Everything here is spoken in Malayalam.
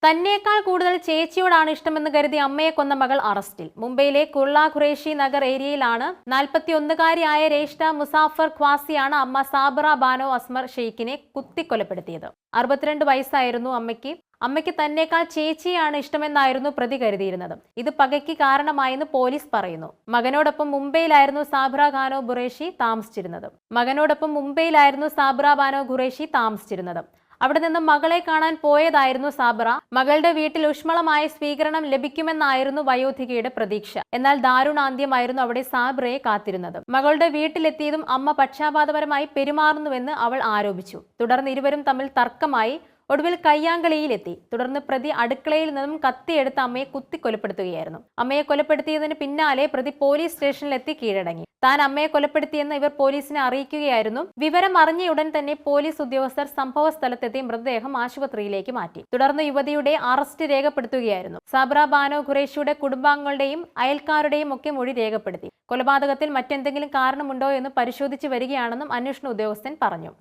തന്നേക്കാൾ കൂടുതൽ ചേച്ചിയോടാണ് ഇഷ്ടമെന്ന് കരുതി അമ്മയെ കൊന്ന മകൾ അറസ്റ്റിൽ. മുംബൈയിലെ കുർള ഖുറേഷി നഗർ ഏരിയയിലാണ് 41കാരിയായ രേഷ്ന മുസാഫർ ഖ്വാസിയാണ് അമ്മ സാബറ ബാനോ അസ്മർ ഷെയ്ഖിനെ കുത്തിക്കൊലപ്പെടുത്തിയത്. 62 വയസ്സായിരുന്നു അമ്മയ്ക്ക്. അമ്മയ്ക്ക് തന്നേക്കാൾ ചേച്ചിയാണ് ഇഷ്ടമെന്നായിരുന്നു പ്രതി കരുതിയിരുന്നത്. ഇത് പകയ്ക്ക് കാരണമായെന്ന് പോലീസ് പറയുന്നു. മകനോടൊപ്പം മുംബൈയിലായിരുന്നു സാബ്ര ബാനോ ഖുറേഷി താമസിച്ചിരുന്നത്. അവിടെ നിന്ന് മകളെ കാണാൻ പോയതായിരുന്നു സാബ്ര. മകളുടെ വീട്ടിൽ ഊഷ്മളമായ സ്വീകരണം ലഭിക്കുമെന്നായിരുന്നു വയോധികയുടെ പ്രതീക്ഷ. എന്നാൽ ദാരുണാന്ത്യമായിരുന്നു അവിടെ സാബ്രയെ കാത്തിരുന്നത്. മകളുടെ വീട്ടിലെത്തിയതും അമ്മ പക്ഷാപാതപരമായി പെരുമാറുന്നുവെന്ന് അവൾ ആരോപിച്ചു. തുടർന്ന് ഇരുവരും തമ്മിൽ തർക്കമായി. ഒടുവിൽ കയ്യാങ്കളിയിലെത്തി. തുടർന്ന് പ്രതി അടുക്കളയിൽ നിന്നും കത്തിയെടുത്ത് അമ്മയെ കുത്തിക്കൊലപ്പെടുത്തുകയായിരുന്നു. അമ്മയെ കൊലപ്പെടുത്തിയതിന് പിന്നാലെ പ്രതി പോലീസ് സ്റ്റേഷനിലെത്തി കീഴടങ്ങി. താൻ അമ്മയെ കൊലപ്പെടുത്തിയെന്ന് ഇവർ പോലീസിനെ അറിയിക്കുകയായിരുന്നു. വിവരം അറിഞ്ഞയുടൻ തന്നെ പോലീസ് ഉദ്യോഗസ്ഥർ സംഭവ സ്ഥലത്തെത്തി മൃതദേഹം ആശുപത്രിയിലേക്ക് മാറ്റി. തുടർന്ന് യുവതിയുടെ അറസ്റ്റ് രേഖപ്പെടുത്തുകയായിരുന്നു. സാബ്ര ബാനോ ഖുറേഷിയുടെ കുടുംബാംഗങ്ങളുടെയും അയൽക്കാരുടെയും ഒക്കെ മൊഴി രേഖപ്പെടുത്തി. കൊലപാതകത്തിൽ മറ്റെന്തെങ്കിലും കാരണമുണ്ടോ എന്ന് പരിശോധിച്ചു വരികയാണെന്നും അന്വേഷണ ഉദ്യോഗസ്ഥൻ പറഞ്ഞു.